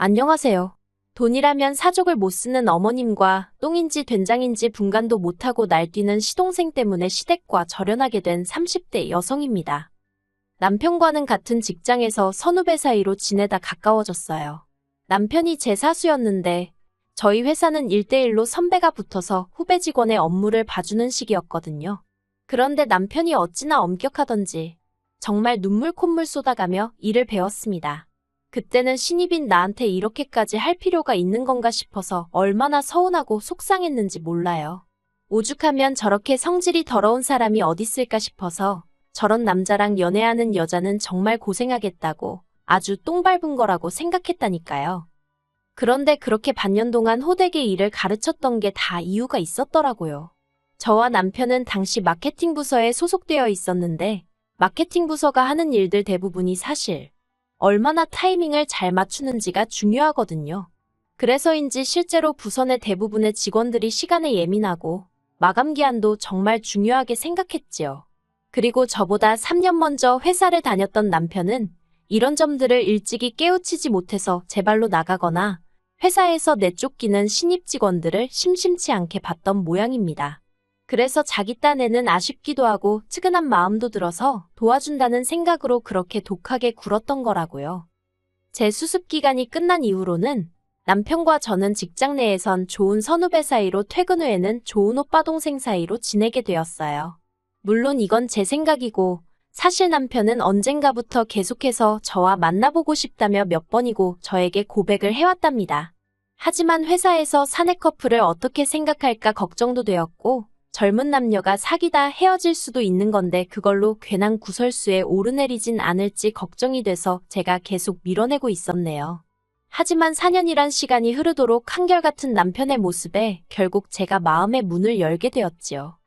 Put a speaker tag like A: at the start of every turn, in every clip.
A: 안녕하세요. 돈이라면 사족을 못 쓰는 어머님과 똥인지 된장인지 분간도 못하고 날뛰는 시동생 때문에 시댁과 절연하게 된 30대 여성입니다. 남편과는 같은 직장에서 선후배 사이로 지내다 가까워졌어요. 남편이 제 사수였는데 저희 회사는 1대1로 선배가 붙어서 후배 직원의 업무를 봐주는 식이었거든요. 그런데 남편이 어찌나 엄격하던지 정말 눈물 콧물 쏟아가며 일을 배웠습니다. 그때는 신입인 나한테 이렇게까지 할 필요가 있는 건가 싶어서 얼마나 서운하고 속상했는지 몰라요. 오죽하면 저렇게 성질이 더러운 사람이 어딨을까 싶어서 저런 남자랑 연애하는 여자는 정말 고생하겠다고 아주 똥 밟은 거라고 생각했다니까요. 그런데 그렇게 반년 동안 호되게 일을 가르쳤던 게 다 이유가 있었더라고요. 저와 남편은 당시 마케팅 부서에 소속되어 있었는데 마케팅 부서가 하는 일들 대부분이 사실 얼마나 타이밍을 잘 맞추는지가 중요하거든요. 그래서인지 실제로 부서 내 대부분의 직원들이 시간에 예민하고 마감 기한도 정말 중요하게 생각했지요. 그리고 저보다 3년 먼저 회사를 다녔던 남편은 이런 점들을 일찍이 깨우치지 못해서 제 발로 나가거나 회사에서 내쫓기는 신입 직원들을 심심치 않게 봤던 모양입니다. 그래서 자기 딴에는 아쉽기도 하고 측은한 마음도 들어서 도와준다는 생각으로 그렇게 독하게 굴었던 거라고요. 제 수습 기간이 끝난 이후로는 남편과 저는 직장 내에선 좋은 선후배 사이로 퇴근 후에는 좋은 오빠 동생 사이로 지내게 되었어요. 물론 이건 제 생각이고 사실 남편은 언젠가부터 계속해서 저와 만나보고 싶다며 몇 번이고 저에게 고백을 해왔답니다. 하지만 회사에서 사내 커플을 어떻게 생각할까 걱정도 되었고 젊은 남녀가 사귀다 헤어질 수도 있는 건데 그걸로 괜한 구설수에 오르내리진 않을지 걱정이 돼서 제가 계속 밀어내고 있었네요. 하지만 4년이란 시간이 흐르도록 한결같은 남편의 모습에 결국 제가 마음의 문을 열게 되었지요.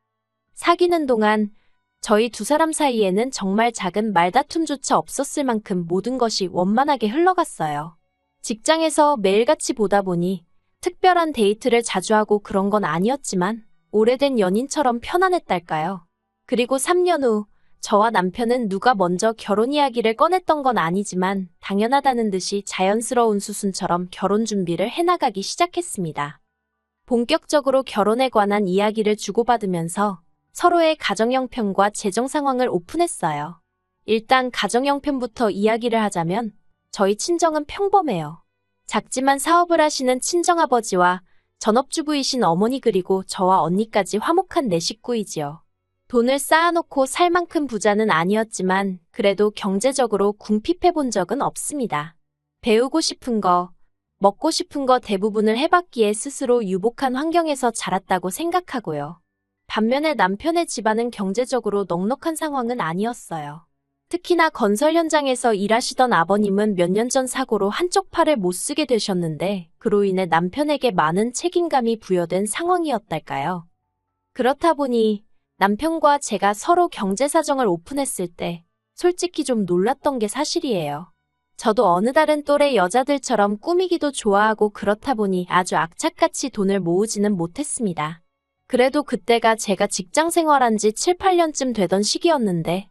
A: 사귀는 동안 저희 두 사람 사이에는 정말 작은 말다툼조차 없었을 만큼 모든 것이 원만하게 흘러갔어요. 직장에서 매일같이 보다 보니 특별한 데이트를 자주 하고 그런 건 아니었지만 오래된 연인처럼 편안했달까요. 그리고 3년 후 저와 남편은 누가 먼저 결혼 이야기를 꺼냈던 건 아니지만 당연하다는 듯이 자연스러운 수순처럼 결혼 준비를 해나가기 시작했습니다. 본격적으로 결혼에 관한 이야기를 주고받으면서 서로의 가정 형편과 재정 상황을 오픈했어요. 일단 가정 형편부터 이야기를 하자면 저희 친정은 평범해요. 작지만 사업을 하시는 친정아버지와 전업주부이신 어머니 그리고 저와 언니까지 화목한 네 식구이지요. 돈을 쌓아놓고 살 만큼 부자는 아니었지만 그래도 경제적으로 궁핍해본 적은 없습니다. 배우고 싶은 거, 먹고 싶은 거 대부분을 해봤기에 스스로 유복한 환경에서 자랐다고 생각하고요. 반면에 남편의 집안은 경제적으로 넉넉한 상황은 아니었어요. 특히나 건설 현장에서 일하시던 아버님은 몇 년 전 사고로 한쪽 팔을 못 쓰게 되셨는데 그로 인해 남편에게 많은 책임감이 부여된 상황이었달까요. 그렇다 보니 남편과 제가 서로 경제 사정을 오픈했을 때 솔직히 좀 놀랐던 게 사실이에요. 저도 어느 다른 또래 여자들처럼 꾸미기도 좋아하고 그렇다 보니 아주 악착같이 돈을 모으지는 못했습니다. 그래도 그때가 제가 직장 생활한 지 7, 8년쯤 되던 시기였는데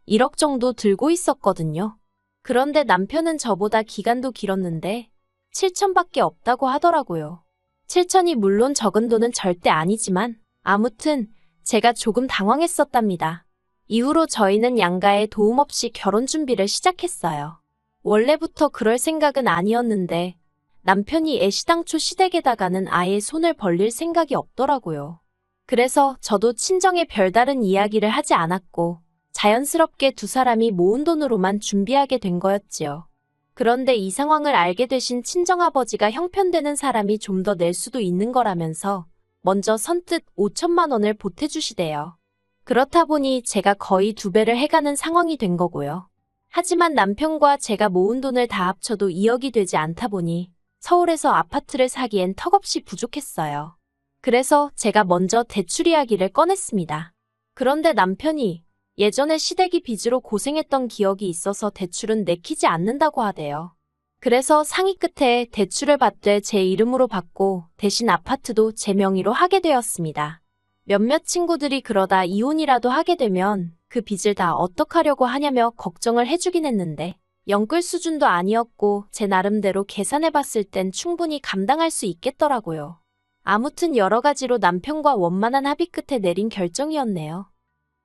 A: 1억 정도 들고 있었거든요. 그런데 남편은 저보다 기간도 길었는데 7천밖에 없다고 하더라고요. 7천이 물론 적은 돈은 절대 아니지만 아무튼 제가 조금 당황했었답니다. 이후로 저희는 양가의 도움 없이 결혼 준비를 시작했어요. 원래부터 그럴 생각은 아니었는데 남편이 애시당초 시댁에다가는 아예 손을 벌릴 생각이 없더라고요. 그래서 저도 친정에 별다른 이야기를 하지 않았고 자연스럽게 두 사람이 모은 돈으로만 준비하게 된 거였지요. 그런데 이 상황을 알게 되신 친정아버지가 형편되는 사람이 좀 더 낼 수도 있는 거라면서 먼저 선뜻 5천만 원을 보태주시대요. 그렇다 보니 제가 거의 2배를 해가는 상황이 된 거고요. 하지만 남편과 제가 모은 돈을 다 합쳐도 2억이 되지 않다 보니 서울에서 아파트를 사기엔 턱없이 부족했어요. 그래서 제가 먼저 대출 이야기를 꺼냈습니다. 그런데 남편이 예전에 시댁이 빚으로 고생했던 기억이 있어서 대출은 내키지 않는다고 하대요. 그래서 상의 끝에 대출을 받되 제 이름으로 받고 대신 아파트도 제 명의로 하게 되었습니다. 몇몇 친구들이 그러다 이혼이라도 하게 되면 그 빚을 다 어떡하려고 하냐며 걱정을 해주긴 했는데 영끌 수준도 아니었고 제 나름대로 계산해봤을 땐 충분히 감당할 수 있겠더라고요. 아무튼 여러 가지로 남편과 원만한 합의 끝에 내린 결정이었네요.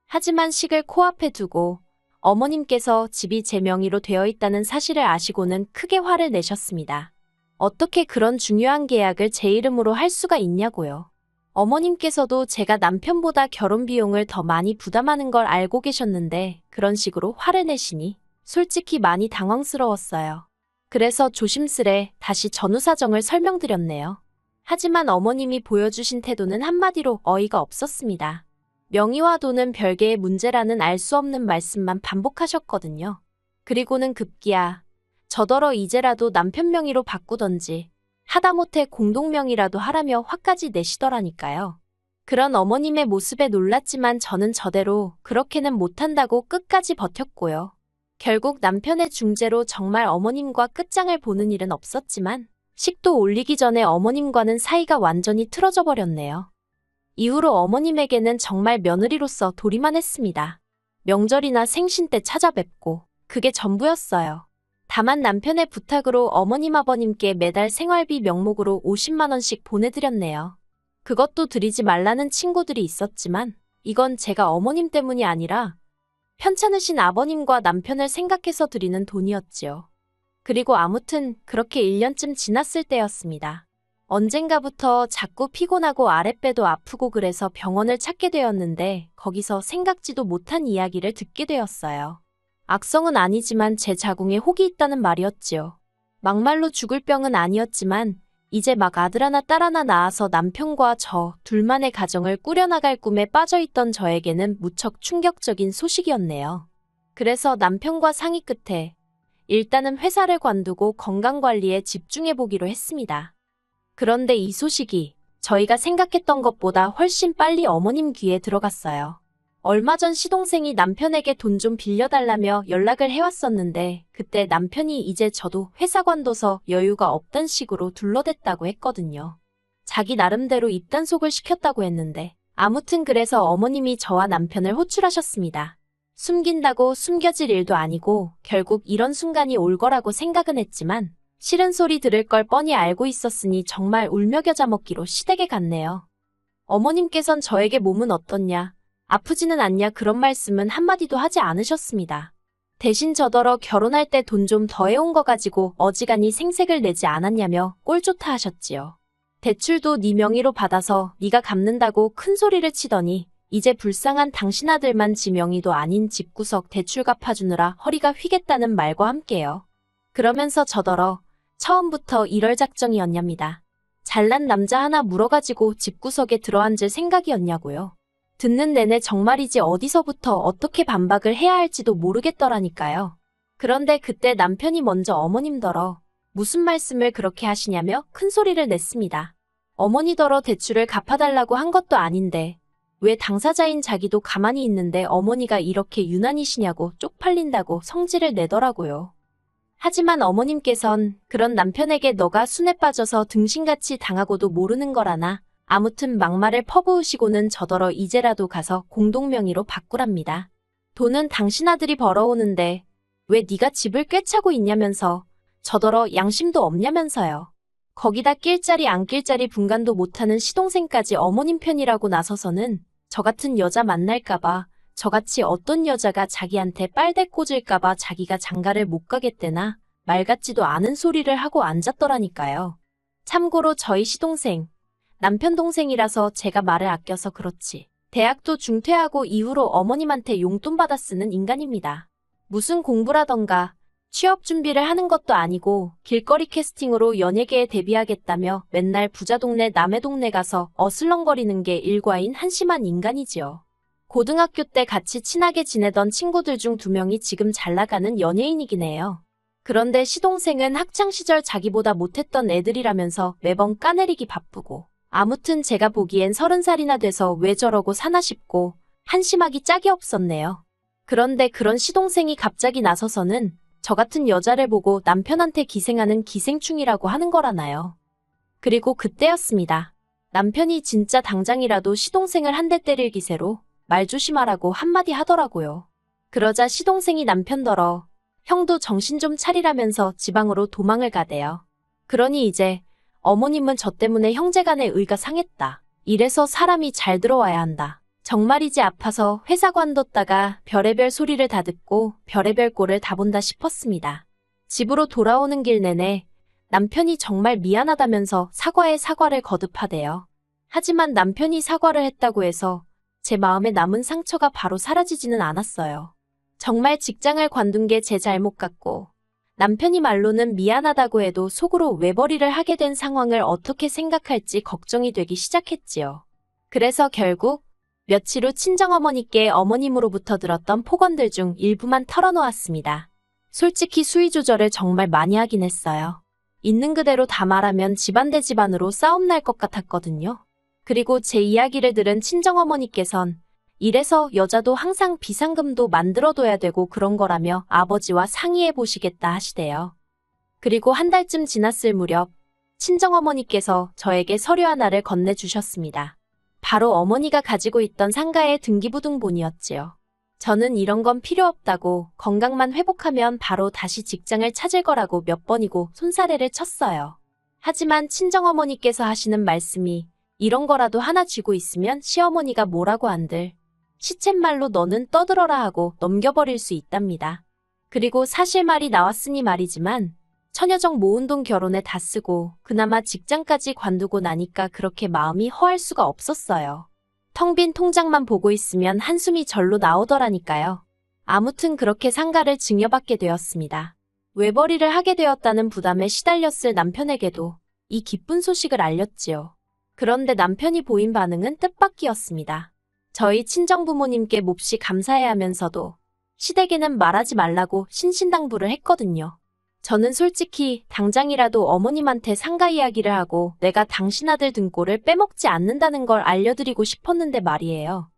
A: 하지만 식을 코앞에 두고 어머님께서 집이 제 명의로 되어 있다는 사실을 아시고는 크게 화를 내셨습니다. 어떻게 그런 중요한 계약을 제 이름으로 할 수가 있냐고요. 어머님께서도 제가 남편보다 결혼 비용을 더 많이 부담하는 걸 알고 계셨는데 그런 식으로 화를 내시니 솔직히 많이 당황스러웠어요. 그래서 조심스레 다시 전후 사정을 설명드렸네요. 하지만 어머님이 보여주신 태도는 한마디로 어이가 없었습니다. 명의와 돈은 별개의 문제라는 알 수 없는 말씀만 반복하셨거든요. 그리고는 급기야 저더러 이제라도 남편 명의로 바꾸던지 하다못해 공동명의라도 하라며 화까지 내시더라니까요. 그런 어머님의 모습에 놀랐지만 저는 저대로 그렇게는 못한다고 끝까지 버텼고요. 결국 남편의 중재로 정말 어머님과 끝장을 보는 일은 없었지만 식도 올리기 전에 어머님과는 사이가 완전히 틀어져 버렸네요. 이후로 어머님에게는 정말 며느리로서 도리만 했습니다. 명절이나 생신 때 찾아뵙고 그게 전부였어요. 다만 남편의 부탁으로 어머님 아버님께 매달 생활비 명목으로 50만 원씩 보내드렸네요. 그것도 드리지 말라는 친구들이 있었지만 이건 제가 어머님 때문이 아니라 편찮으신 아버님과 남편을 생각해서 드리는 돈이었지요. 그리고 아무튼 그렇게 1년쯤 지났을 때였습니다. 언젠가부터 자꾸 피곤하고 아랫배도 아프고 그래서 병원을 찾게 되었는데 거기서 생각지도 못한 이야기를 듣게 되었어요. 악성은 아니지만 제 자궁에 혹이 있다는 말이었지요. 막말로 죽을 병은 아니었지만 이제 막 아들 하나 딸 하나 낳아서 남편과 저 둘만의 가정을 꾸려나갈 꿈에 빠져있던 저에게는 무척 충격적인 소식이었네요. 그래서 남편과 상의 끝에 일단은 회사를 관두고 건강관리에 집중해보기로 했습니다. 그런데 이 소식이 저희가 생각했던 것보다 훨씬 빨리 어머님 귀에 들어갔어요. 얼마 전 시동생이 남편에게 돈 좀 빌려달라며 연락을 해왔었는데 그때 남편이 이제 저도 회사 관둬서 여유가 없단 식으로 둘러댔다고 했거든요. 자기 나름대로 입단속을 시켰다고 했는데 아무튼 그래서 어머님이 저와 남편을 호출하셨습니다. 숨긴다고 숨겨질 일도 아니고 결국 이런 순간이 올 거라고 생각은 했지만 싫은 소리 들을 걸 뻔히 알고 있었으니 정말 울며 겨자 먹기로 시댁에 갔네요. 어머님께선 저에게 몸은 어떻냐, 아프지는 않냐 그런 말씀은 한마디도 하지 않으셨습니다. 대신 저더러 결혼할 때 돈 좀 더 해온 거 가지고 어지간히 생색을 내지 않았냐며 꼴좋다 하셨지요. 대출도 네 명의로 받아서 네가 갚는다고 큰 소리를 치더니 이제 불쌍한 당신 아들만 지 명의도 아닌 집구석 대출 갚아주느라 허리가 휘겠다는 말과 함께요. 그러면서 저더러 처음부터 이럴 작정이었냐입니다. 잘난 남자 하나 물어가지고 집구석에 들어앉을 생각이었냐고요. 듣는 내내 정말이지 어디서부터 어떻게 반박을 해야 할지도 모르겠더라니까요. 그런데 그때 남편이 먼저 어머님더러 무슨 말씀을 그렇게 하시냐며 큰 소리를 냈습니다. 어머니더러 대출을 갚아달라고 한 것도 아닌데 왜 당사자인 자기도 가만히 있는데 어머니가 이렇게 유난이시냐고 쪽팔린다고 성질을 내더라고요. 하지만 어머님께선 그런 남편에게 너가 순에 빠져서 등신같이 당하고도 모르는 거라나 아무튼 막말을 퍼부으시고는 저더러 이제라도 가서 공동명의로 바꾸랍니다. 돈은 당신 아들이 벌어오는데 왜 네가 집을 꿰차고 있냐면서 저더러 양심도 없냐면서요. 거기다 낄 자리 안 낄 자리 분간도 못하는 시동생까지 어머님 편이라고 나서서는 저 같은 여자 만날까봐 저같이 어떤 여자가 자기한테 빨대 꽂을까봐 자기가 장가를 못 가겠대나 말 같지도 않은 소리를 하고 앉았더라니까요. 참고로 저희 시동생, 남편 동생이라서 제가 말을 아껴서 그렇지. 대학도 중퇴하고 이후로 어머님한테 용돈 받아 쓰는 인간입니다. 무슨 공부라던가 취업 준비를 하는 것도 아니고 길거리 캐스팅으로 연예계에 데뷔하겠다며 맨날 부자 동네 남의 동네 가서 어슬렁거리는 게 일과인 한심한 인간이지요. 고등학교 때 같이 친하게 지내던 친구들 중 2명이 지금 잘 나가는 연예인이긴 해요. 그런데 시동생은 학창시절 자기보다 못했던 애들이라면서 매번 까내리기 바쁘고 아무튼 제가 보기엔 30살이나 돼서 왜 저러고 사나 싶고 한심하기 짝이 없었네요. 그런데 그런 시동생이 갑자기 나서서는 저 같은 여자를 보고 남편한테 기생하는 기생충이라고 하는 거라나요. 그리고 그때였습니다. 남편이 진짜 당장이라도 시동생을 한 대 때릴 기세로 말 조심하라고 한마디 하더라고요. 그러자 시동생이 남편더러 형도 정신 좀 차리라면서 지방으로 도망을 가대요. 그러니 이제 어머님은 저 때문에 형제간의 의가 상했다. 이래서 사람이 잘 들어와야 한다. 정말이지 아파서 회사 관뒀다가 별의별 소리를 다 듣고 별의별 꼴을 다 본다 싶었습니다. 집으로 돌아오는 길 내내 남편이 정말 미안하다면서 사과에 사과를 거듭하대요. 하지만 남편이 사과를 했다고 해서 제 마음에 남은 상처가 바로 사라지지는 않았어요. 정말 직장을 관둔 게 제 잘못 같고 남편이 말로는 미안하다고 해도 속으로 외벌이를 하게 된 상황을 어떻게 생각할지 걱정이 되기 시작했지요. 그래서 결국 며칠 후 친정어머니께 어머님으로부터 들었던 폭언들 중 일부만 털어놓았습니다. 솔직히 수위 조절을 정말 많이 하긴 했어요. 있는 그대로 다 말하면 집안 대 집안으로 싸움 날 것 같았거든요. 그리고 제 이야기를 들은 친정어머니께선 이래서 여자도 항상 비상금도 만들어둬야 되고 그런 거라며 아버지와 상의해 보시겠다 하시대요. 그리고 한 달쯤 지났을 무렵 친정어머니께서 저에게 서류 하나를 건네주셨습니다. 바로 어머니가 가지고 있던 상가의 등기부등본이었지요. 저는 이런 건 필요 없다고 건강만 회복하면 바로 다시 직장을 찾을 거라고 몇 번이고 손사래를 쳤어요. 하지만 친정어머니께서 하시는 말씀이 이런 거라도 하나 쥐고 있으면 시어머니가 뭐라고 한들 시쳇말로 너는 떠들어라 하고 넘겨버릴 수 있답니다. 그리고 사실 말이 나왔으니 말이지만 처녀정 모은 돈 결혼에 다 쓰고 그나마 직장까지 관두고 나니까 그렇게 마음이 허할 수가 없었어요. 텅 빈 통장만 보고 있으면 한숨이 절로 나오더라니까요. 아무튼 그렇게 상가를 증여받게 되었습니다. 외벌이를 하게 되었다는 부담에 시달렸을 남편에게도 이 기쁜 소식을 알렸지요. 그런데 남편이 보인 반응은 뜻밖이었습니다. 저희 친정부모님께 몹시 감사해하면서도 시댁에는 말하지 말라고 신신당부를 했거든요. 저는 솔직히 당장이라도 어머님한테 상가 이야기를 하고 내가 당신 아들 등골을 빼먹지 않는다는 걸 알려드리고 싶었는데 말이에요.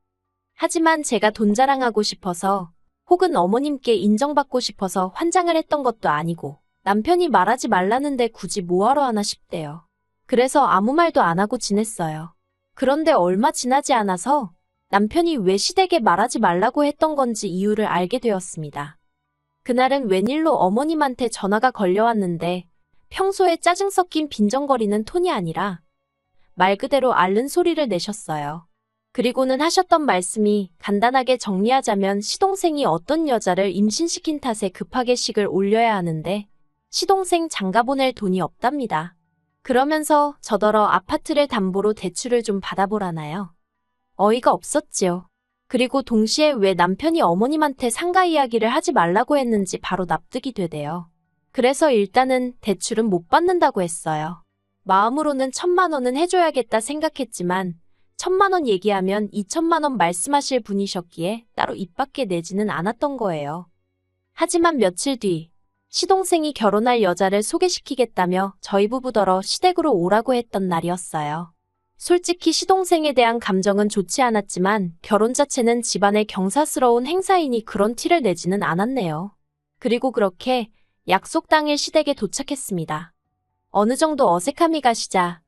A: 하지만 제가 돈 자랑하고 싶어서 혹은 어머님께 인정받고 싶어서 환장을 했던 것도 아니고 남편이 말하지 말라는데 굳이 뭐하러 하나 싶대요. 그래서 아무 말도 안 하고 지냈어요. 그런데 얼마 지나지 않아서 남편이 왜 시댁에 말하지 말라고 했던 건지 이유를 알게 되었습니다. 그날은 웬일로 어머님한테 전화가 걸려왔는데 평소에 짜증 섞인 빈정거리는 톤이 아니라 말 그대로 앓는 소리를 내셨어요. 그리고는 하셨던 말씀이 간단하게 정리하자면 시동생이 어떤 여자를 임신시킨 탓에 급하게 식을 올려야 하는데 시동생 장가 보낼 돈이 없답니다. 그러면서 저더러 아파트를 담보로 대출을 좀 받아보라나요? 어이가 없었지요. 그리고 동시에 왜 남편이 어머님한테 상가 이야기를 하지 말라고 했는지 바로 납득이 되대요. 그래서 일단은 대출은 못 받는다고 했어요. 마음으로는 1,000만 원은 해줘야겠다 생각했지만 1,000만 원 얘기하면 2,000만 원 말씀하실 분이셨기에 따로 입 밖에 내지는 않았던 거예요. 하지만 며칠 뒤 시동생이 결혼할 여자를 소개시키겠다며 저희 부부더러 시댁으로 오라고 했던 날이었어요. 솔직히 시동생에 대한 감정은 좋지 않았지만 결혼 자체는 집안의 경사스러운 행사이니 그런 티를 내지는 않았네요. 그리고 그렇게 약속 당일 시댁에 도착했습니다. 어느 정도 어색함이 가시자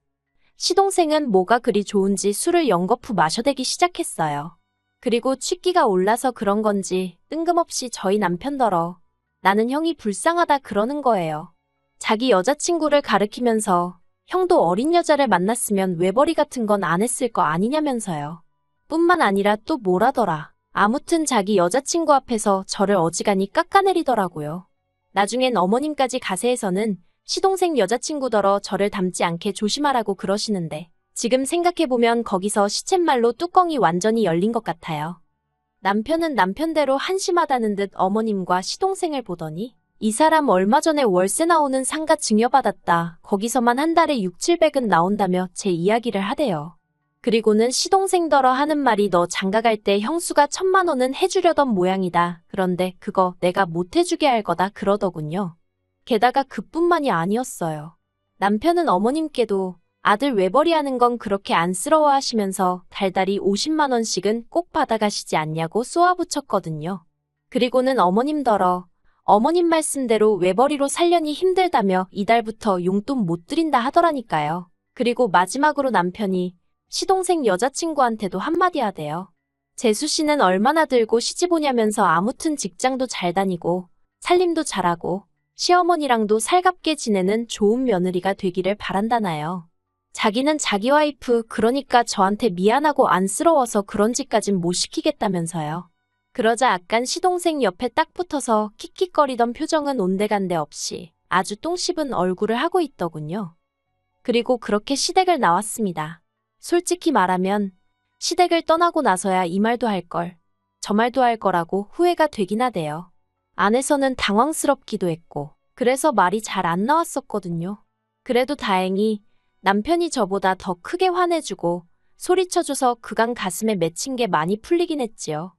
A: 시동생은 뭐가 그리 좋은지 술을 연거푸 마셔대기 시작했어요. 그리고 취기가 올라서 그런 건지 뜬금없이 저희 남편더러 나는 형이 불쌍하다 그러는 거예요. 자기 여자친구를 가리키면서 형도 어린 여자를 만났으면 외벌이 같은 건 안 했을 거 아니냐면서요. 뿐만 아니라 또 뭐라더라. 아무튼 자기 여자친구 앞에서 저를 어지간히 깎아내리더라고요. 나중엔 어머님까지 가세해서는 시동생 여자친구더러 저를 닮지 않게 조심하라고 그러시는데 지금 생각해보면 거기서 시쳇말로 뚜껑이 완전히 열린 것 같아요. 남편은 남편대로 한심하다는 듯 어머님과 시동생을 보더니 이 사람 얼마 전에 월세 나오는 상가 증여받았다. 거기서만 한 달에 6,700은 나온다며 제 이야기를 하대요. 그리고는 시동생더러 하는 말이 너 장가갈 때 형수가 1,000만 원은 해주려던 모양이다. 그런데 그거 내가 못 해주게 할 거다 그러더군요. 게다가 그뿐만이 아니었어요. 남편은 어머님께도 아들 외벌이 하는 건 그렇게 안쓰러워 하시면서 달달이 50만 원씩은 꼭 받아가시지 않냐고 쏘아붙였거든요. 그리고는 어머님더러 어머님 말씀대로 외벌이로 살려니 힘들다며 이달부터 용돈 못 드린다 하더라니까요. 그리고 마지막으로 남편이 시동생 여자친구한테도 한마디 하대요. 재수 씨는 얼마나 들고 시집 오냐면서 아무튼 직장도 잘 다니고 살림도 잘하고 시어머니랑도 살갑게 지내는 좋은 며느리가 되기를 바란다나요. 자기는 자기 와이프 그러니까 저한테 미안하고 안쓰러워서 그런 짓까진 못 시키겠다면서요. 그러자 아깐 시동생 옆에 딱 붙어서 킥킥거리던 표정은 온데간데 없이 아주 똥 씹은 얼굴을 하고 있더군요. 그리고 그렇게 시댁을 나왔습니다. 솔직히 말하면 시댁을 떠나고 나서야 이 말도 할 걸, 저 말도 할 거라고 후회가 되긴 하대요. 안에서는 당황스럽기도 했고 그래서 말이 잘 안 나왔었거든요. 그래도 다행히 남편이 저보다 더 크게 화내주고 소리쳐줘서 그간 가슴에 맺힌 게 많이 풀리긴 했지요.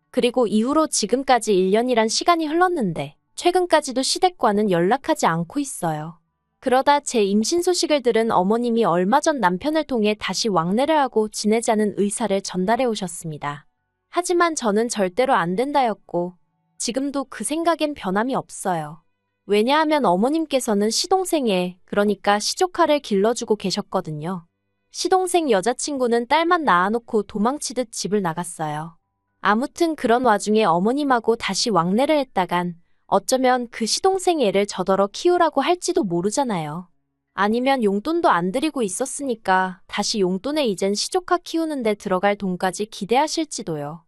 A: 그리고 이후로 지금까지 1년이란 시간이 흘렀는데 최근까지도 시댁과는 연락하지 않고 있어요. 그러다 제 임신 소식을 들은 어머님이 얼마 전 남편을 통해 다시 왕래를 하고 지내자는 의사를 전달해 오셨습니다. 하지만 저는 절대로 안 된다였고 지금도 그 생각엔 변함이 없어요. 왜냐하면 어머님께서는 시동생에, 그러니까 시조카를 길러주고 계셨거든요. 시동생 여자친구는 딸만 낳아놓고 도망치듯 집을 나갔어요. 아무튼 그런 와중에 어머님하고 다시 왕래를 했다간 어쩌면 그 시동생 애를 저더러 키우라고 할지도 모르잖아요. 아니면 용돈도 안 드리고 있었으니까 다시 용돈에 이젠 시조카 키우는데 들어갈 돈까지 기대하실지도요.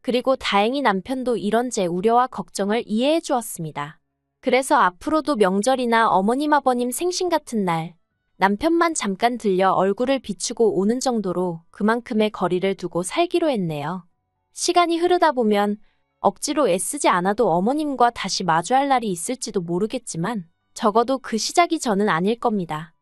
A: 그리고 다행히 남편도 이런 제 우려와 걱정을 이해해 주었습니다. 그래서 앞으로도 명절이나 어머님 아버님 생신 같은 날 남편만 잠깐 들려 얼굴을 비추고 오는 정도로 그만큼의 거리를 두고 살기로 했네요. 시간이 흐르다 보면 억지로 애쓰지 않아도 어머님과 다시 마주할 날이 있을지도 모르겠지만 적어도 그 시작이 저는 아닐 겁니다.